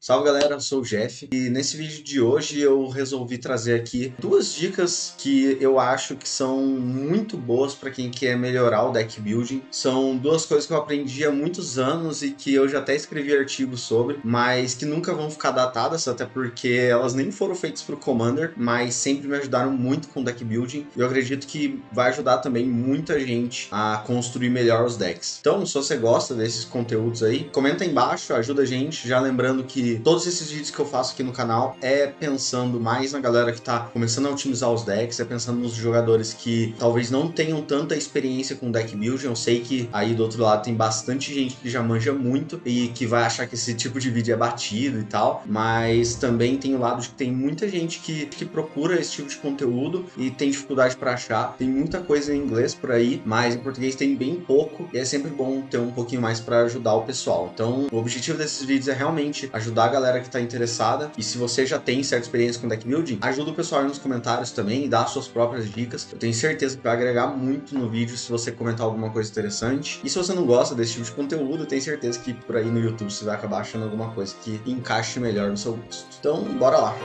Salve galera, eu sou o Jeff e nesse vídeo de hoje eu resolvi trazer aqui duas dicas que eu acho que são muito boas para quem quer melhorar o deck building. São duas coisas que eu aprendi há muitos anos e que eu já até escrevi artigos sobre, mas que nunca vão ficar datadas, até porque elas nem foram feitas para o Commander, mas sempre me ajudaram muito com deck building e eu acredito que vai ajudar também muita gente a construir melhor os decks. Então, se você gosta desses conteúdos aí, comenta aí embaixo, ajuda a gente, já lembrando que todos esses vídeos que eu faço aqui no canal é pensando mais na galera que tá começando a otimizar os decks, é pensando nos jogadores que talvez não tenham tanta experiência com deck building. Eu sei que aí do outro lado tem bastante gente que já manja muito e que vai achar que esse tipo de vídeo é batido e tal, mas também tem o lado de que tem muita gente que procura esse tipo de conteúdo e tem dificuldade para achar. Tem muita coisa em inglês por aí, mas em português tem bem pouco e é sempre bom ter um pouquinho mais para ajudar o pessoal. Então, o objetivo desses vídeos é realmente ajudar a galera que está interessada, e se você já tem certa experiência com deck building, ajuda o pessoal aí nos comentários também e dá suas próprias dicas. Eu tenho certeza que vai agregar muito no vídeo se você comentar alguma coisa interessante. E se você não gosta desse tipo de conteúdo, eu tenho certeza que por aí no YouTube você vai acabar achando alguma coisa que encaixe melhor no seu gosto. Então, bora lá!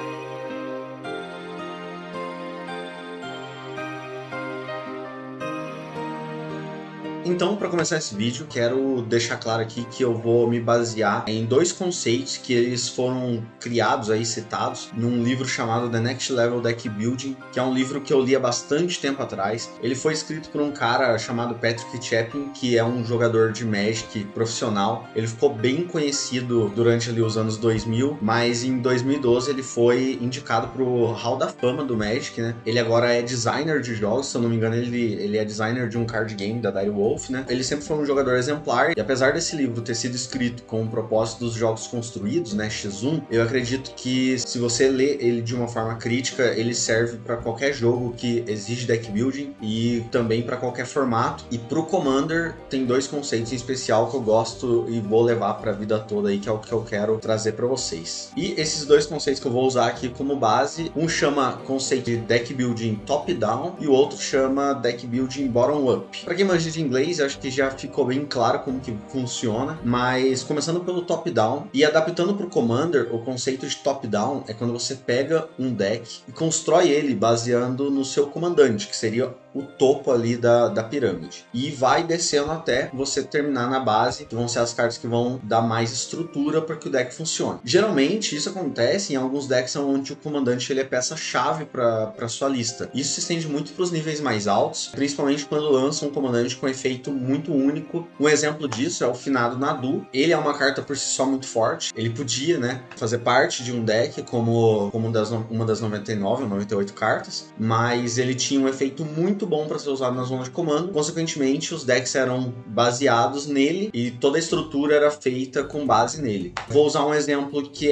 Então, para começar esse vídeo, quero deixar claro aqui que eu vou me basear em dois conceitos que eles foram criados aí, citados, num livro chamado The Next Level Deck Building, que é um livro que eu li há bastante tempo atrás. Ele foi escrito por um cara chamado Patrick Chapin, que é um jogador de Magic profissional. Ele ficou bem conhecido durante ali os anos 2000, mas em 2012 ele foi indicado para o Hall da Fama do Magic, né? Ele agora é designer de jogos, se eu não me engano ele é designer de um card game da Dire Wolf, né? Ele sempre foi um jogador exemplar e apesar desse livro ter sido escrito com o propósito dos jogos construídos, né, X1, eu acredito que se você lê ele de uma forma crítica, ele serve para qualquer jogo que exige deck building e também para qualquer formato. E pro Commander tem dois conceitos em especial que eu gosto e vou levar para a vida toda aí, que é o que eu quero trazer para vocês. E esses dois conceitos que eu vou usar aqui como base, um chama conceito de deck building top-down e o outro chama deck building bottom-up. Para quem manja de inglês, eu acho que já ficou bem claro como que funciona, mas começando pelo top-down e adaptando para o Commander, o conceito de top-down é quando você pega um deck e constrói ele baseando no seu comandante, que seria o topo ali da pirâmide, e vai descendo até você terminar na base, que vão ser as cartas que vão dar mais estrutura para que o deck funcione. Geralmente isso acontece em alguns decks onde o comandante ele é peça-chave para sua lista. Isso se estende muito para os níveis mais altos, principalmente quando lançam um comandante com efeito muito único. Um exemplo disso é o finado Nadu. Ele é uma carta por si só muito forte. Ele podia, né, fazer parte de um deck como uma das 99 ou 98 cartas, mas ele tinha um efeito muito bom para ser usado na zona de comando. Consequentemente, os decks eram baseados nele e toda a estrutura era feita com base nele. Vou usar um exemplo que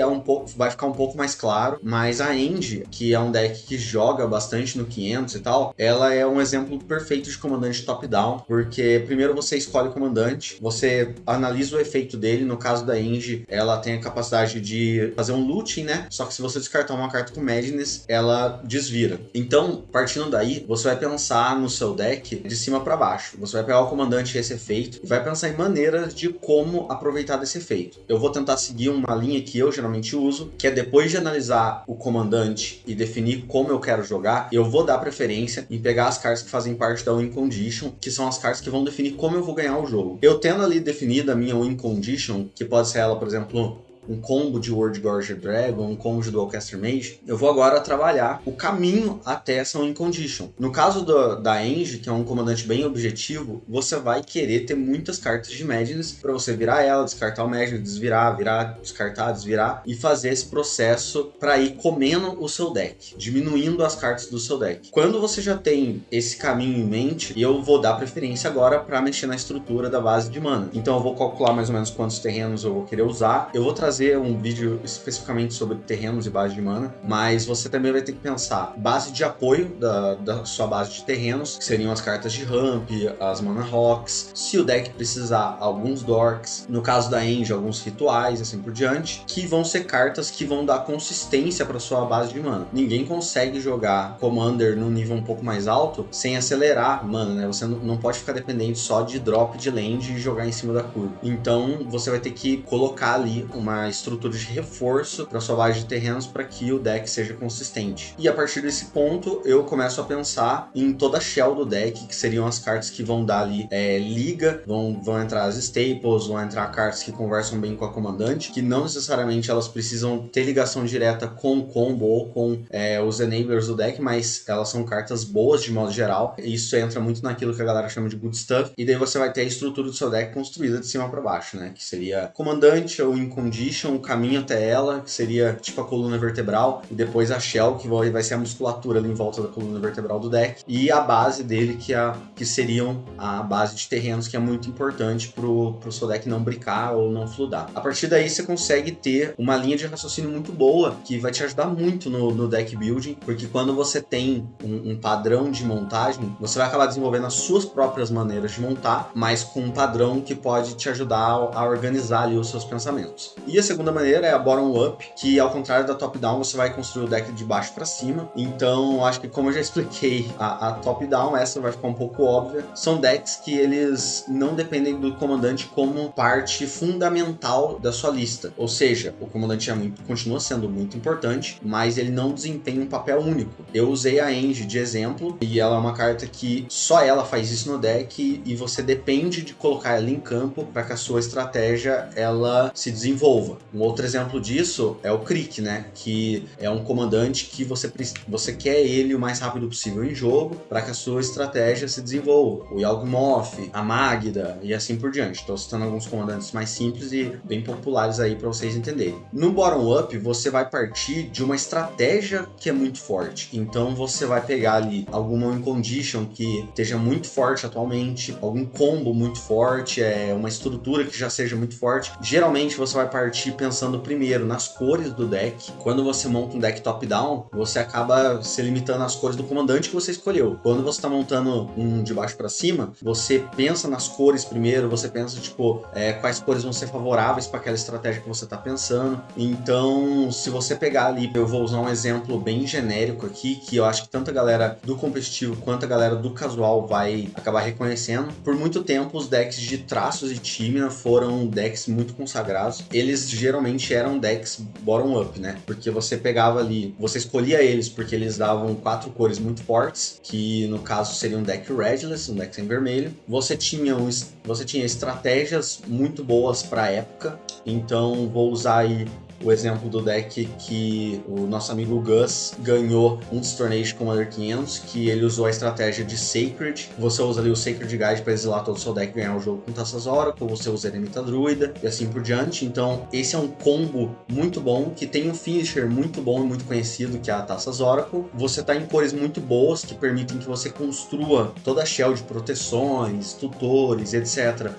vai ficar um pouco mais claro, mas a End, que é um deck que joga bastante no 500 e tal, ela é um exemplo perfeito de comandante top-down, porque primeiro você escolhe o comandante, você analisa o efeito dele. No caso da End, ela tem a capacidade de fazer um looting, né? Só que se você descartar uma carta com Madness, ela desvira. Então, partindo daí, você vai pensar no seu deck de cima para baixo. Você vai pegar o comandante e esse efeito e vai pensar em maneiras de como aproveitar desse efeito. Eu vou tentar seguir uma linha que eu geralmente uso, que é depois de analisar o comandante e definir como eu quero jogar, eu vou dar preferência em pegar as cartas que fazem parte da Win Condition, que são as cartas que vão definir como eu vou ganhar o jogo. Eu tendo ali definida a minha Win Condition, que pode ser ela, por exemplo, um combo de World Gorger Dragon, um combo de Dualcaster Mage, eu vou agora trabalhar o caminho até essa Win Condition. No caso da End, que é um comandante bem objetivo, você vai querer ter muitas cartas de Madness para você virar ela, descartar o Madness, desvirar, virar, descartar, desvirar e fazer esse processo para ir comendo o seu deck, diminuindo as cartas do seu deck. Quando você já tem esse caminho em mente, eu vou dar preferência agora para mexer na estrutura da base de mana. Então eu vou calcular mais ou menos quantos terrenos eu vou querer usar. Eu vou trazer um vídeo especificamente sobre terrenos e base de mana, mas você também vai ter que pensar base de apoio da sua base de terrenos, que seriam as cartas de ramp, as mana rocks, se o deck precisar, alguns dorks, no caso da End, alguns rituais, assim por diante, que vão ser cartas que vão dar consistência para sua base de mana. Ninguém consegue jogar Commander num nível um pouco mais alto sem acelerar mana, né? Você não pode ficar dependente só de drop de land e jogar em cima da curva. Então você vai ter que colocar ali uma uma estrutura de reforço para sua base de terrenos para que o deck seja consistente. E a partir desse ponto, eu começo a pensar em toda a shell do deck, que seriam as cartas que vão dar ali liga, vão entrar as staples, vão entrar cartas que conversam bem com a comandante, que não necessariamente elas precisam ter ligação direta com o combo ou com os enablers do deck, mas elas são cartas boas de modo geral. Isso entra muito naquilo que a galera chama de good stuff, e daí você vai ter a estrutura do seu deck construída de cima para baixo, né? Que seria comandante ou in condition, o caminho até ela, que seria tipo a coluna vertebral, e depois a shell, que vai ser a musculatura ali em volta da coluna vertebral do deck, e a base dele, que seriam a base de terrenos, que é muito importante pro seu deck não bricar ou não fludar. A partir daí você consegue ter uma linha de raciocínio muito boa, que vai te ajudar muito no deck building, porque quando você tem um padrão de montagem, você vai acabar desenvolvendo as suas próprias maneiras de montar, mas com um padrão que pode te ajudar a organizar ali os seus pensamentos. E a segunda maneira é a bottom-up, que ao contrário da top-down, você vai construir o deck de baixo para cima. Então, acho que como eu já expliquei, a top-down, essa vai ficar um pouco óbvia, são decks que eles não dependem do comandante como parte fundamental da sua lista. Ou seja, o comandante continua sendo muito importante, mas ele não desempenha um papel único. Eu usei a Engie de exemplo, e ela é uma carta que só ela faz isso no deck, e você depende de colocar ela em campo para que a sua estratégia ela se desenvolva. Um outro exemplo disso é o Krieg, né? Que é um comandante que você quer ele o mais rápido possível em jogo para que a sua estratégia se desenvolva. O Yawgmoth, a Magda e assim por diante. Estou citando alguns comandantes mais simples e bem populares aí para vocês entenderem. No bottom-up, você vai partir de uma estratégia que é muito forte. Então você vai pegar ali alguma win condition que esteja muito forte atualmente, algum combo muito forte, uma estrutura que já seja muito forte. Geralmente você vai partir pensando primeiro nas cores do deck. Quando você monta um deck top-down, você acaba se limitando às cores do comandante que você escolheu. Quando você está montando um de baixo para cima, você pensa nas cores primeiro, você pensa quais cores vão ser favoráveis para aquela estratégia que você está pensando. Então, se você pegar ali, eu vou usar um exemplo bem genérico aqui, que eu acho que tanto a galera do competitivo quanto a galera do casual vai acabar reconhecendo. Por muito tempo, os decks de Traços e Tymna foram decks muito consagrados. Eles geralmente eram decks bottom-up, né? Porque você pegava ali, você escolhia eles porque eles davam 4 cores muito fortes, que no caso seria um deck redless, um deck sem vermelho. Você tinha estratégias muito boas para a época, então vou usar aí o exemplo do deck que o nosso amigo Gus ganhou um dos torneios de Commander 500, que ele usou a estratégia de Sacred. Você usa ali o Sacred Guide para exilar todo o seu deck e ganhar o jogo com Taças Oracle, você usa Eremita Druida e assim por diante. Então esse é um combo muito bom, que tem um finisher muito bom e muito conhecido, que é a Taças Oracle. Você tá em cores muito boas, que permitem que você construa toda a shell de proteções, tutores, etc.,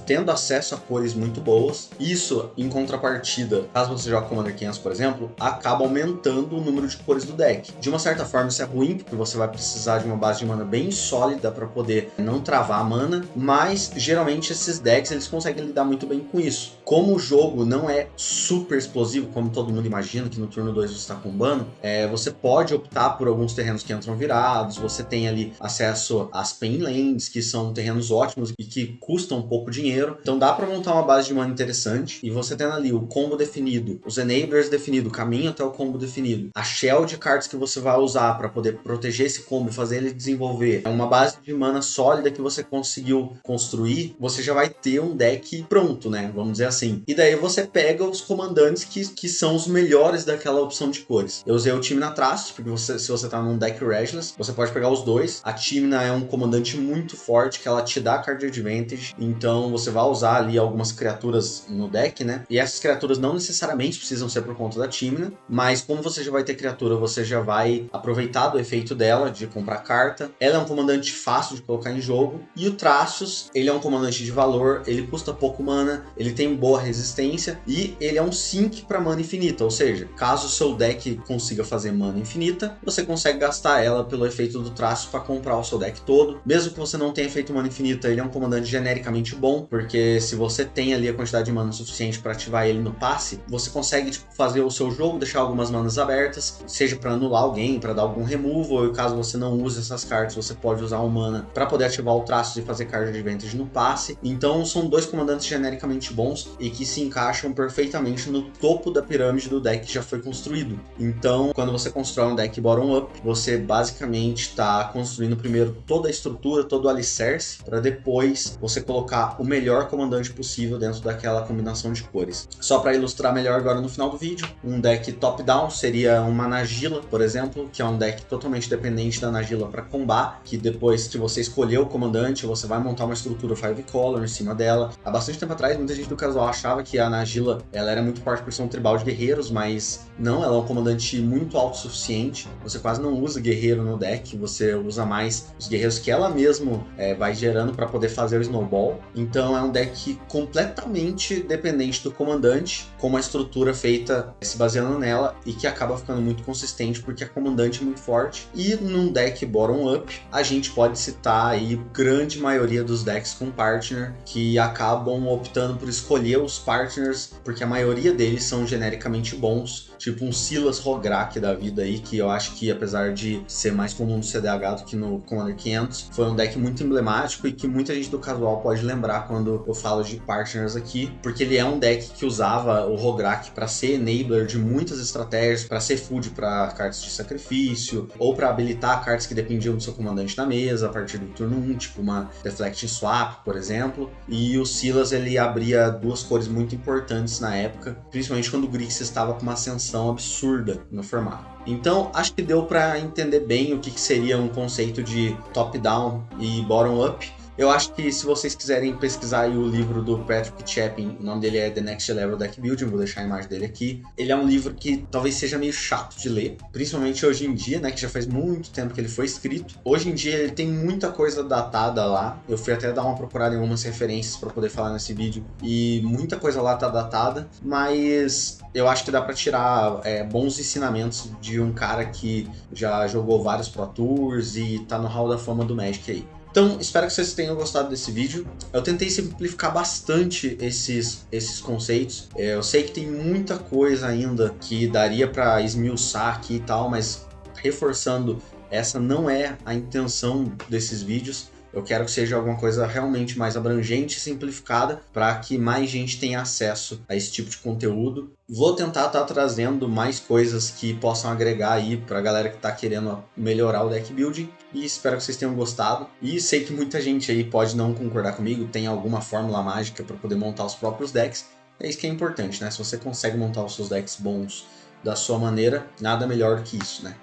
tendo acesso a cores muito boas. Isso, em contrapartida, caso você jogue Commander 500, por exemplo, acaba aumentando o número de cores do deck. De uma certa forma, isso é ruim, porque você vai precisar de uma base de mana bem sólida para poder não travar a mana, mas geralmente esses decks eles conseguem lidar muito bem com isso. Como o jogo não é super explosivo, como todo mundo imagina, que no turno 2 você está combando, você pode optar por alguns terrenos que entram virados, você tem ali acesso às Pain Lands, que são terrenos ótimos e que custam pouco dinheiro. Então dá para montar uma base de mana interessante, e você tendo ali o combo definido, os enablers definidos, o caminho até o combo definido, a shell de cartas que você vai usar para poder proteger esse combo e fazer ele desenvolver, uma base de mana sólida que você conseguiu construir, você já vai ter um deck pronto, né? Vamos dizer assim. E daí você pega os comandantes que são os melhores daquela opção de cores. Eu usei o Tymna Traços, porque se você tá num deck redless, você pode pegar os dois. A Tymna é um comandante muito forte, que ela te dá card advantage, então você vai usar ali algumas criaturas no deck, né? E essas criaturas não necessariamente precisam ser por conta da Tymna, mas como você já vai ter criatura, você já vai aproveitar do efeito dela, de comprar carta. Ela é um comandante fácil de colocar em jogo. E o Traços, ele é um comandante de valor, ele custa pouco mana, ele tem boa resistência, e ele é um sync para mana infinita, ou seja, caso o seu deck consiga fazer mana infinita, você consegue gastar ela pelo efeito do Traço para comprar o seu deck todo. Mesmo que você não tenha feito mana infinita, ele é um comandante genericamente extremamente bom, porque se você tem ali a quantidade de mana suficiente para ativar ele no passe, você consegue tipo, fazer o seu jogo, deixar algumas manas abertas, seja para anular alguém, para dar algum removal, ou caso você não use essas cartas, você pode usar um mana para poder ativar o traço e fazer card advantage no passe. Então são dois comandantes genericamente bons e que se encaixam perfeitamente no topo da pirâmide do deck que já foi construído. Então, quando você constrói um deck bottom-up, você basicamente está construindo primeiro toda a estrutura, todo o alicerce, para depois você colocar o melhor comandante possível dentro daquela combinação de cores. Só para ilustrar melhor agora no final do vídeo, um deck top-down seria uma Najeela, por exemplo, que é um deck totalmente dependente da Najeela para combar, que depois que você escolher o comandante, você vai montar uma estrutura 5-color em cima dela. Há bastante tempo atrás, muita gente do casual achava que a Najeela ela era muito forte por ser um tribal de guerreiros, mas não, ela é um comandante muito autossuficiente. Você quase não usa guerreiro no deck, você usa mais os guerreiros que ela mesmo vai gerando para poder fazer o snowball. Então é um deck completamente dependente do comandante, com uma estrutura feita se baseando nela e que acaba ficando muito consistente porque a comandante é muito forte. E num deck bottom-up, a gente pode citar aí grande maioria dos decks com partner que acabam optando por escolher os partners porque a maioria deles são genericamente bons, tipo um Silas Rograk da vida aí, que eu acho que apesar de ser mais comum no CDH do que no Commander 500, foi um deck muito emblemático e que muita gente do casual pode lembrar quando eu falo de partners aqui, porque ele é um deck que usava o Rograk para ser enabler de muitas estratégias, para ser food para cartas de sacrifício, ou para habilitar cartas que dependiam do seu comandante na mesa a partir do turno 1, tipo uma Deflecting Swap, por exemplo. E o Silas ele abria duas cores muito importantes na época, principalmente quando o Grixis estava com uma ascensão absurda no formato. Então, acho que deu para entender bem o que seria um conceito de top-down e bottom-up. Eu acho que se vocês quiserem pesquisar aí o livro do Patrick Chapin, o nome dele é The Next Level Deck Building, vou deixar a imagem dele aqui. Ele é um livro que talvez seja meio chato de ler, principalmente hoje em dia, né, que já faz muito tempo que ele foi escrito. Hoje em dia ele tem muita coisa datada lá, eu fui até dar uma procurada em algumas referências para poder falar nesse vídeo, e muita coisa lá tá datada, mas eu acho que dá para tirar bons ensinamentos de um cara que já jogou vários Pro Tours e tá no Hall da Fama do Magic aí. Então, espero que vocês tenham gostado desse vídeo. Eu tentei simplificar bastante esses conceitos. Eu sei que tem muita coisa ainda que daria para esmiuçar aqui e tal, mas reforçando, essa não é a intenção desses vídeos. Eu quero que seja alguma coisa realmente mais abrangente e simplificada para que mais gente tenha acesso a esse tipo de conteúdo. Vou tentar estar trazendo mais coisas que possam agregar aí para a galera que está querendo melhorar o deck building e espero que vocês tenham gostado. E sei que muita gente aí pode não concordar comigo, tem alguma fórmula mágica para poder montar os próprios decks. É isso que é importante, né? Se você consegue montar os seus decks bons da sua maneira, nada melhor do que isso, né?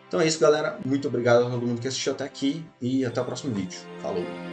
Então é isso, galera. Muito obrigado a todo mundo que assistiu até aqui e até o próximo vídeo. Falou!